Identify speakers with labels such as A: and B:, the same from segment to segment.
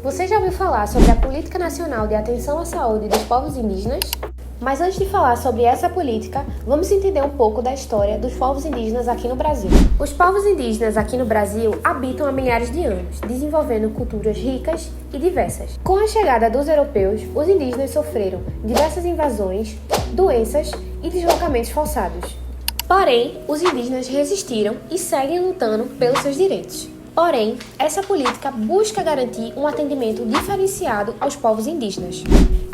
A: Você já ouviu falar sobre a Política Nacional de Atenção à Saúde dos Povos Indígenas? Mas antes de falar sobre essa política, vamos entender um pouco da história dos povos indígenas aqui no Brasil. Os povos indígenas aqui no Brasil habitam há milhares de anos, desenvolvendo culturas ricas e diversas. Com a chegada dos europeus, os indígenas sofreram diversas invasões, doenças e deslocamentos forçados. Porém, os indígenas resistiram e seguem lutando pelos seus direitos. Porém, essa política busca garantir um atendimento diferenciado aos povos indígenas,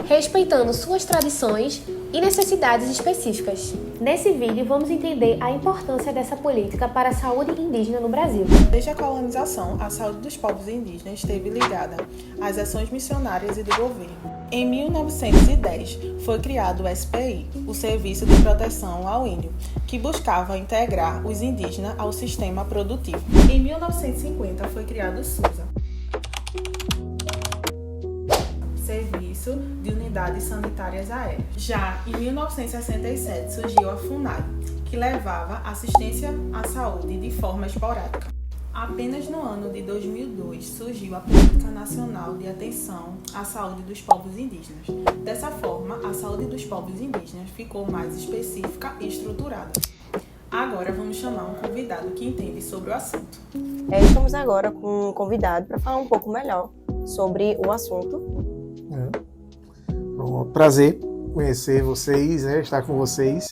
A: respeitando suas tradições e necessidades específicas. Nesse vídeo, vamos entender a importância dessa política para a saúde indígena no Brasil.
B: Desde a colonização, a saúde dos povos indígenas esteve ligada às ações missionárias e do governo. Em 1910, foi criado o SPI, o Serviço de Proteção ao Índio, que buscava integrar os indígenas ao sistema produtivo. Em 1950, foi criado o SUSA, Serviço de Unidades Sanitárias Aéreas. Já em 1967 surgiu a FUNAI, que levava assistência à saúde de forma esporádica. Apenas no ano de 2002 surgiu a Política Nacional de Atenção à Saúde dos Povos Indígenas. Dessa forma, a saúde dos povos indígenas ficou mais específica e estruturada. Agora vamos chamar um convidado que entende sobre o assunto.
C: Estamos agora com um convidado para falar um pouco melhor sobre o assunto.
D: Prazer conhecer vocês, estar com vocês.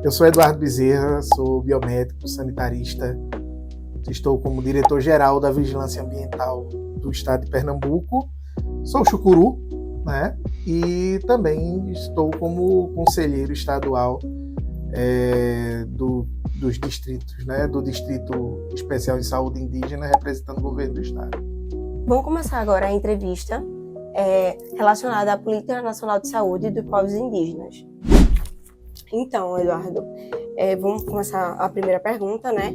D: Eu sou Eduardo Bezerra, sou biomédico, sanitarista. Estou como diretor-geral da Vigilância Ambiental do Estado de Pernambuco. Sou chucuru, né? E também estou como conselheiro estadual dos distritos, né? Do Distrito Especial de Saúde Indígena, representando o governo do Estado.
C: Vamos começar agora a entrevista relacionada à Política Nacional de Saúde dos Povos Indígenas. Então, Eduardo, vamos começar a primeira pergunta, né?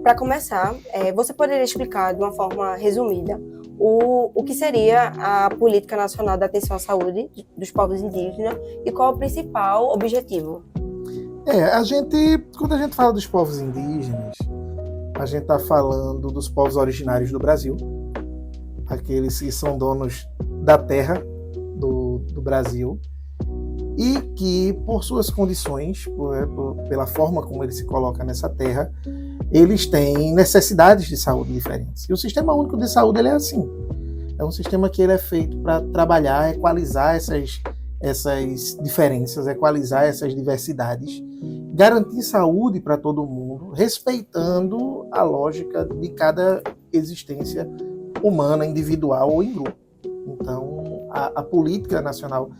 C: Para começar, você poderia explicar de uma forma resumida o que seria a Política Nacional de Atenção à Saúde dos Povos Indígenas e qual é o principal objetivo?
D: Quando a gente fala dos povos indígenas, a gente está falando dos povos originários do Brasil, aqueles que são donos da terra do Brasil e que, por suas condições, pela forma como ele se coloca nessa terra, eles têm necessidades de saúde diferentes. E o Sistema Único de Saúde ele é assim. É um sistema que ele é feito para trabalhar, equalizar essas diferenças, equalizar essas diversidades, garantir saúde para todo mundo, respeitando a lógica de cada existência humana, individual ou em grupo. Então, a Política Nacional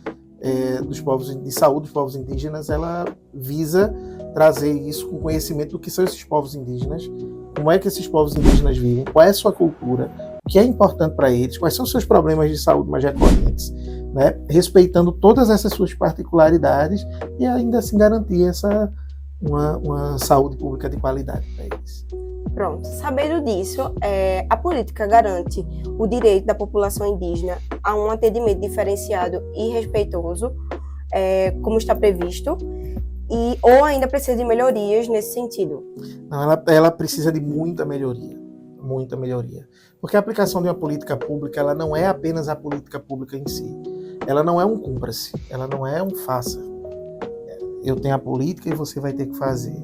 D: de Saúde dos Povos Indígenas, ela visa trazer isso com conhecimento do que são esses povos indígenas, como é que esses povos indígenas vivem, qual é a sua cultura, o que é importante para eles, quais são os seus problemas de saúde mais recorrentes, né? Respeitando todas essas suas particularidades e ainda assim garantir uma saúde pública de qualidade para eles.
C: Pronto, sabendo disso, a política garante o direito da população indígena a um atendimento diferenciado e respeitoso, como está previsto, ou ainda precisa de melhorias nesse sentido?
D: Não, ela precisa de muita melhoria, porque a aplicação de uma política pública, ela não é apenas a política pública em si, ela não é um cumpra-se, ela não é um faça. Eu tenho a política e você vai ter que fazer.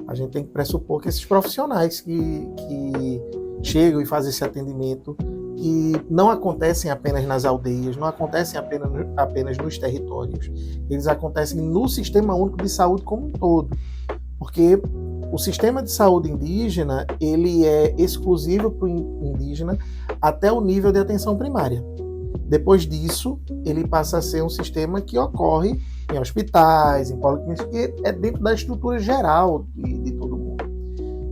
D: A gente tem que pressupor que esses profissionais que chegam e fazem esse atendimento, que não acontecem apenas nas aldeias, não acontecem apenas nos territórios, eles acontecem no Sistema Único de Saúde como um todo, porque o sistema de saúde indígena ele é exclusivo para o indígena até o nível de atenção primária. Depois disso, ele passa a ser um sistema que ocorre em hospitais, em policlínicas, que é dentro da estrutura geral de todo mundo.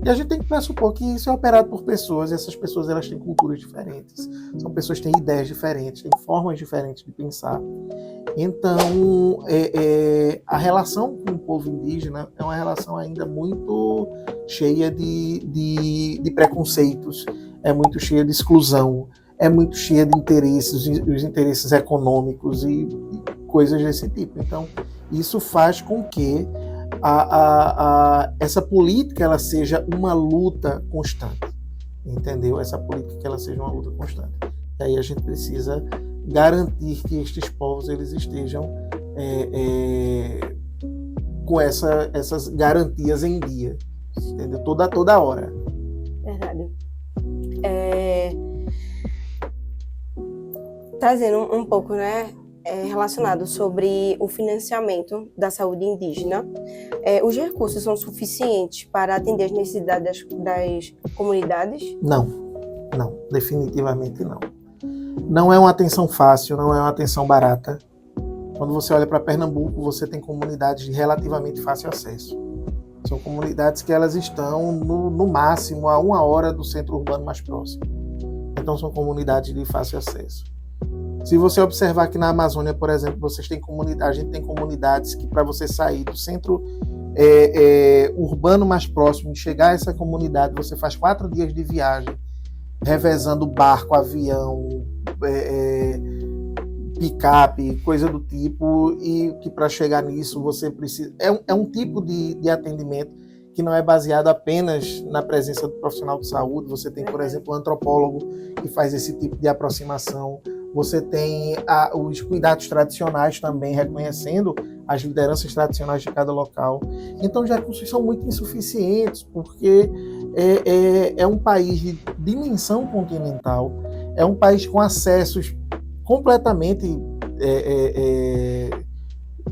D: E a gente tem que pressupor que isso é operado por pessoas, e essas pessoas elas têm culturas diferentes, são pessoas que têm ideias diferentes, têm formas diferentes de pensar. Então, a relação com o povo indígena é uma relação ainda muito cheia de preconceitos, é muito cheia de exclusão, é muito cheia de interesses, os interesses econômicos e coisas desse tipo. Então, isso faz com que essa política ela seja uma luta constante, entendeu? Essa política que ela seja uma luta constante. E aí a gente precisa garantir que estes povos eles estejam com essas garantias em dia, entendeu? Toda hora.
C: Verdade. Trazendo um pouco, né, relacionado sobre o financiamento da saúde indígena, os recursos são suficientes para atender as necessidades das comunidades?
D: Não, definitivamente não. Não é uma atenção fácil, não é uma atenção barata. Quando você olha para Pernambuco, você tem comunidades de relativamente fácil acesso. São comunidades que elas estão no máximo a 1 hora do centro urbano mais próximo. Então são comunidades de fácil acesso. Se você observar que na Amazônia, por exemplo, a gente tem comunidades que para você sair do centro urbano mais próximo e chegar a essa comunidade, você faz 4 dias de viagem, revezando barco, avião, picape, coisa do tipo, e que para chegar nisso você precisa... É um tipo de atendimento que não é baseado apenas na presença do profissional de saúde. Você tem, por exemplo, um antropólogo que faz esse tipo de aproximação. Você tem os cuidados tradicionais também, reconhecendo as lideranças tradicionais de cada local. Então, os recursos são muito insuficientes, porque é um país de dimensão continental, é um país com acessos completamente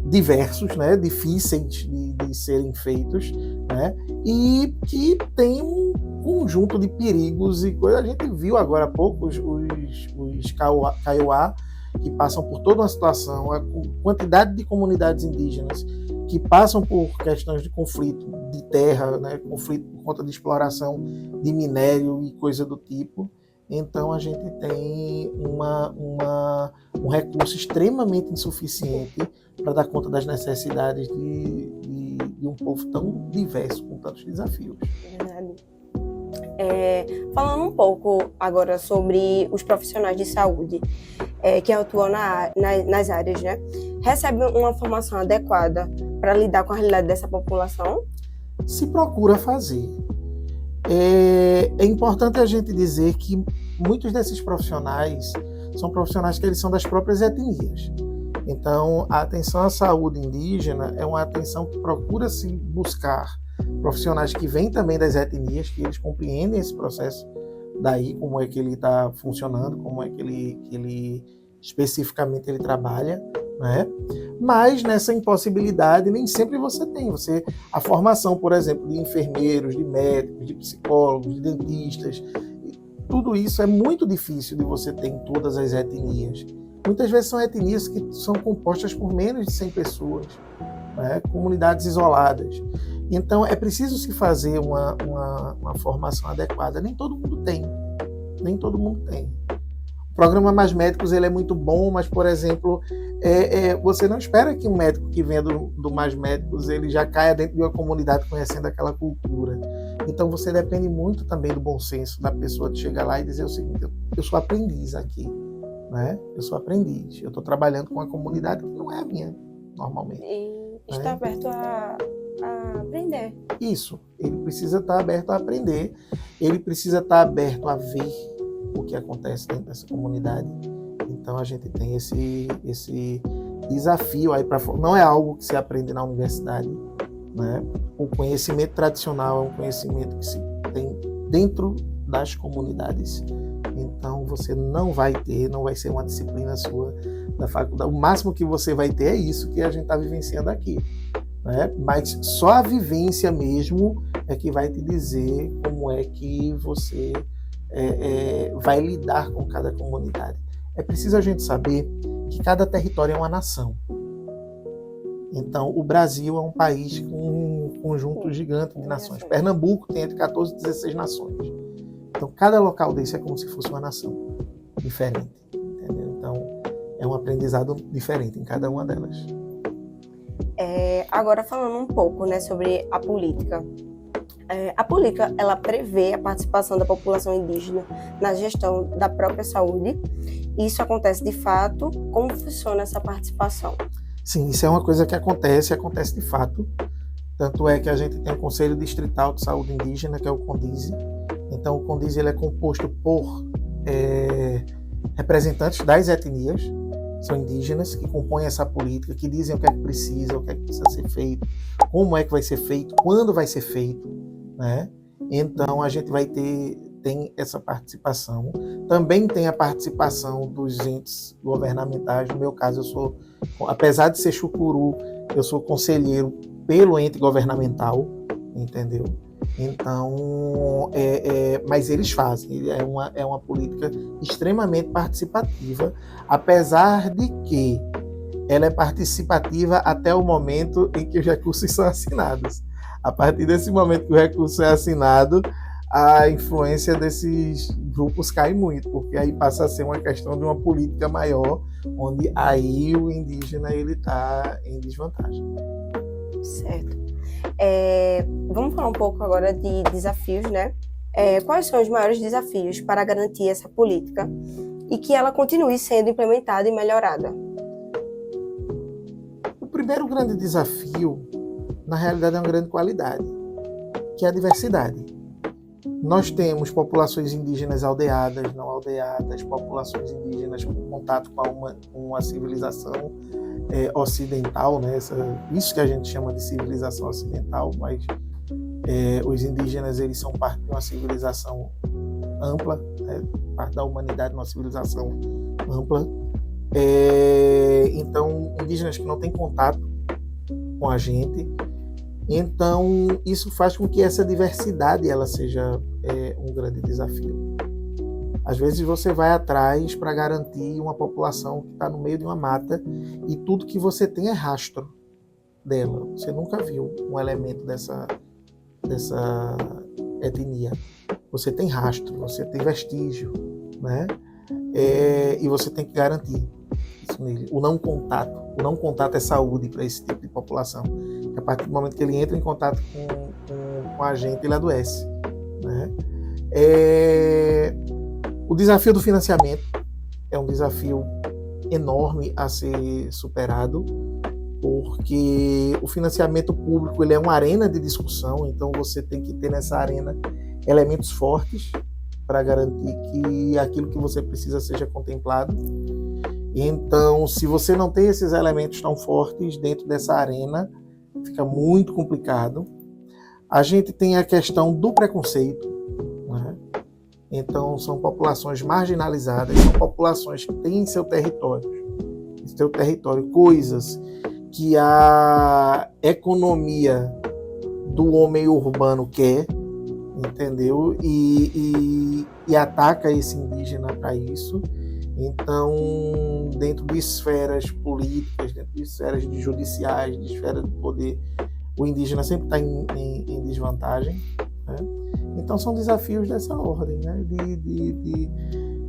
D: diversos, né, difíceis de serem feitos, né, e que tem um conjunto de perigos e coisas. A gente viu agora há pouco os Kaiowá, que passam por toda uma situação, a quantidade de comunidades indígenas que passam por questões de conflito de terra, né, conflito por conta de exploração de minério e coisa do tipo. Então a gente tem um recurso extremamente insuficiente para dar conta das necessidades de um povo tão diverso, com tantos desafios.
C: Verdade. Falando um pouco agora sobre os profissionais de saúde que atuam nas áreas, né? Recebem uma formação adequada para lidar com a realidade dessa população?
D: Se procura fazer. É importante a gente dizer que muitos desses profissionais são profissionais que eles são das próprias etnias. Então, a atenção à saúde indígena é uma atenção que procura se buscar profissionais que vêm também das etnias, que eles compreendem esse processo daí, como é que ele está funcionando, como é que ele especificamente ele trabalha, né? Mas nessa impossibilidade nem sempre você tem. A formação, por exemplo, de enfermeiros, de médicos, de psicólogos, de dentistas, tudo isso é muito difícil de você ter em todas as etnias. Muitas vezes são etnias que são compostas por menos de 100 pessoas, né? Comunidades isoladas. Então é preciso se fazer uma formação adequada. Nem todo mundo tem. O programa Mais Médicos ele é muito bom, mas, por exemplo, você não espera que um médico que venha do Mais Médicos ele já caia dentro de uma comunidade conhecendo aquela cultura. Então você depende muito também do bom senso da pessoa de chegar lá e dizer o seguinte: eu sou aprendiz aqui, né? Eu sou aprendiz, eu estou trabalhando com uma comunidade que não é a minha, normalmente.
C: E está aberto a aprender.
D: Isso, ele precisa estar aberto a aprender, ele precisa estar aberto a ver o que acontece dentro dessa comunidade. Então a gente tem esse desafio aí para fora. Não é algo que se aprende na universidade, né? O conhecimento tradicional é um conhecimento que se tem dentro das comunidades. Então você não vai ser uma disciplina sua da faculdade. O máximo que você vai ter é isso que a gente está vivenciando aqui, né? Mas só a vivência mesmo é que vai te dizer como é que você vai lidar com cada comunidade. É preciso a gente saber que cada território é uma nação. Então, o Brasil é um país com um conjunto gigante de nações. Pernambuco tem entre 14 e 16 nações. Então, cada local desse é como se fosse uma nação diferente. Entendeu? Então, é um aprendizado diferente em cada uma delas.
C: Agora, falando um pouco, né, sobre a política. A política, ela prevê a participação da população indígena na gestão da própria saúde. Isso acontece de fato? Como funciona essa participação?
D: Sim, isso é uma coisa que acontece de fato. Tanto é que a gente tem o Conselho Distrital de Saúde Indígena, que é o CONDISE. Então, o CONDISE ele é composto por representantes das etnias, são indígenas que compõem essa política, que dizem o que é que precisa, o que é que precisa ser feito, como é que vai ser feito, quando vai ser feito, né? Então a gente tem essa participação. Também tem a participação dos entes governamentais. No meu caso, eu sou, apesar de ser chucuru, eu sou conselheiro pelo ente governamental, entendeu? Então, mas eles fazem, é uma política extremamente participativa, apesar de que ela é participativa até o momento em que os recursos são assinados. A partir desse momento que o recurso é assinado, a influência desses grupos cai muito, porque aí passa a ser uma questão de uma política maior, onde aí o indígena está em desvantagem.
C: Certo. Vamos falar um pouco agora de desafios, né? Quais são os maiores desafios para garantir essa política e que ela continue sendo implementada e melhorada?
D: O primeiro grande desafio, na realidade, é uma grande qualidade, que é a diversidade. Nós temos populações indígenas aldeadas, não aldeadas, populações indígenas com contato com uma civilização ocidental, né? Isso que a gente chama de civilização ocidental, mas os indígenas eles são parte de uma civilização ampla, né? Parte da humanidade, uma civilização ampla. Então, indígenas que não têm contato com a gente. Então, isso faz com que essa diversidade ela seja um grande desafio. Às vezes você vai atrás para garantir uma população que está no meio de uma mata e tudo que você tem é rastro dela. Você nunca viu um elemento dessa etnia. Você tem rastro, você tem vestígio, né? E você tem que garantir isso nele. O não contato é saúde para esse tipo de população. A partir do momento que ele entra em contato com a gente, ele adoece, né? O desafio do financiamento é um desafio enorme a ser superado, porque o financiamento público ele é uma arena de discussão, então você tem que ter nessa arena elementos fortes para garantir que aquilo que você precisa seja contemplado. Então, se você não tem esses elementos tão fortes dentro dessa arena, fica muito complicado. A gente tem a questão do preconceito, né? Então, são populações marginalizadas, são populações que têm em seu território coisas que a economia do homem urbano quer, entendeu? E ataca esse indígena para isso. Então, dentro de esferas políticas, dentro de esferas de de esferas de poder, o indígena sempre está em desvantagem, né? Então, são desafios dessa ordem, né?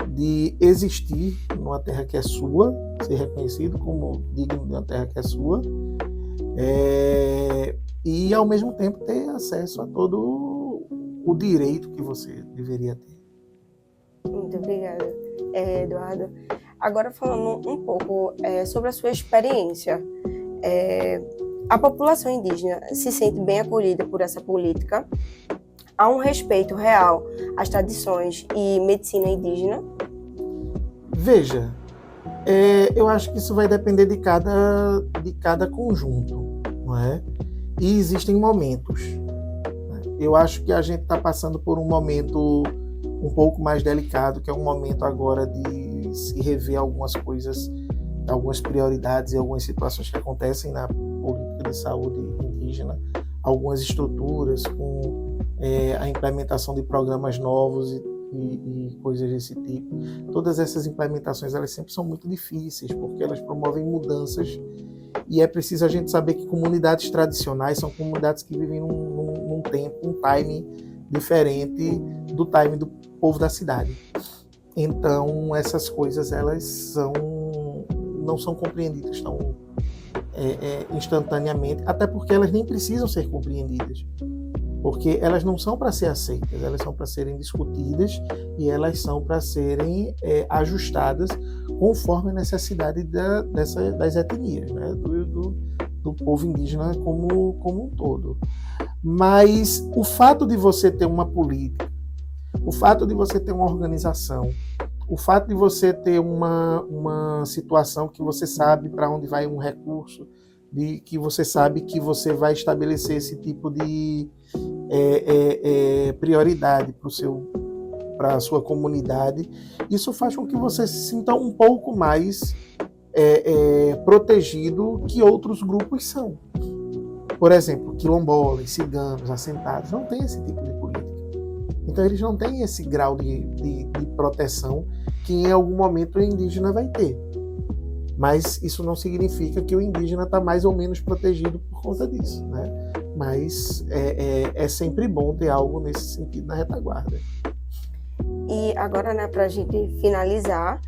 D: De existir numa terra que é sua, ser reconhecido como digno de uma terra que é sua, e, ao mesmo tempo, ter acesso a todo o direito que você deveria ter.
C: Muito obrigada, Eduardo. Agora, falando um pouco sobre a sua experiência, a população indígena se sente bem acolhida por essa política? Há um respeito real às tradições e medicina indígena?
D: Veja, eu acho que isso vai depender de cada conjunto, não é? E existem momentos, né? Eu acho que a gente está passando por um momento um pouco mais delicado, que é um momento agora de se rever algumas coisas, algumas prioridades e algumas situações que acontecem na política de saúde indígena, algumas estruturas com a implementação de programas novos e coisas desse tipo. Todas essas implementações elas sempre são muito difíceis, porque elas promovem mudanças e é preciso a gente saber que comunidades tradicionais são comunidades que vivem num tempo, um timing diferente do timing do povo da cidade. Então essas coisas elas não são compreendidas tão instantaneamente, até porque elas nem precisam ser compreendidas, porque elas não são para ser aceitas, elas são para serem discutidas e elas são para serem ajustadas conforme a necessidade das etnias, né? do povo indígena como um todo. Mas o fato de você ter uma política, o fato de você ter uma organização, O fato de você ter uma situação que você sabe para onde vai um recurso, de que você sabe que você vai estabelecer esse tipo de prioridade para a sua comunidade, isso faz com que você se sinta um pouco mais protegido que outros grupos são. Por exemplo, quilombolas, ciganos, assentados, não tem esse tipo de política. Então eles não têm esse grau de proteção que em algum momento o indígena vai ter. Mas isso não significa que o indígena está mais ou menos protegido por conta disso, né? Mas é sempre bom ter algo nesse sentido na retaguarda.
C: E agora, né, para a gente finalizar,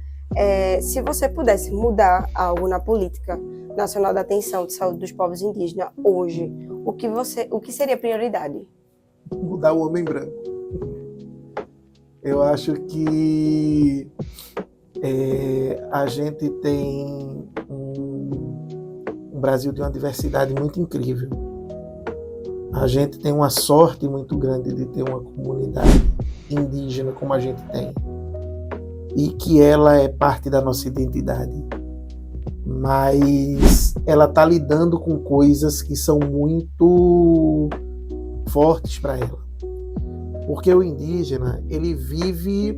C: se você pudesse mudar algo na política nacional da atenção de saúde dos povos indígenas hoje, o que seria prioridade?
D: Mudar o homem branco. Eu acho que a gente tem um Brasil de uma diversidade muito incrível. A gente tem uma sorte muito grande de ter uma comunidade indígena como a gente tem. E que ela é parte da nossa identidade. Mas ela está lidando com coisas que são muito fortes para ela. Porque o indígena, ele vive...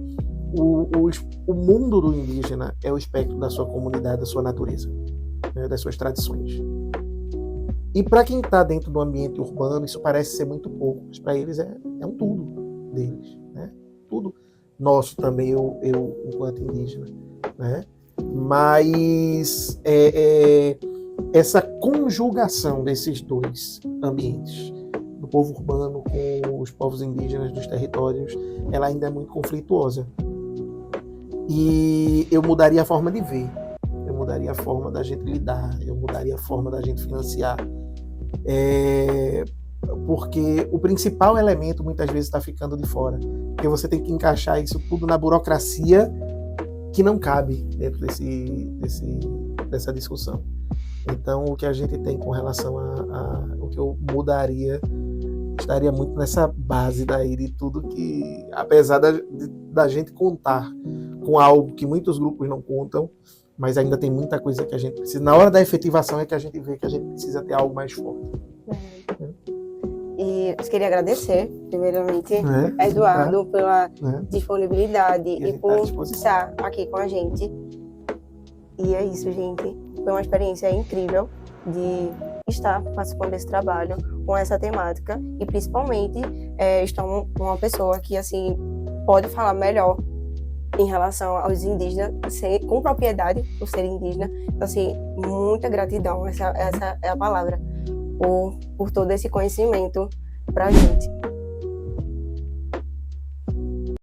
D: O mundo do indígena é o espectro da sua comunidade, da sua natureza, né, das suas tradições. E para quem está dentro do ambiente urbano, isso parece ser muito pouco, mas para eles é um tudo deles, né? Tudo nosso também, eu enquanto indígena, né? Mas essa conjugação desses dois ambientes, do povo urbano com os povos indígenas dos territórios, ela ainda é muito conflituosa. E eu mudaria a forma de ver, eu mudaria a forma da gente lidar, eu mudaria a forma da gente financiar. Porque o principal elemento muitas vezes está ficando de fora, porque você tem que encaixar isso tudo na burocracia que não cabe dentro dessa discussão. Então, o que a gente tem com relação o que eu mudaria, estaria muito nessa base daí de tudo que, apesar da gente contar com algo que muitos grupos não contam, mas ainda tem muita coisa que a gente precisa. Na hora da efetivação é que a gente vê que a gente precisa ter algo mais forte.
C: E eu queria agradecer, primeiramente, Eduardo, pela disponibilidade e por estar aqui com a gente. E é isso, gente. Foi uma experiência incrível de estar participando desse trabalho com essa temática e, principalmente, estar com uma pessoa que, assim, pode falar melhor em relação aos indígenas, com propriedade, por ser indígena. Então, assim, muita gratidão, essa é a palavra, por todo esse conhecimento pra gente.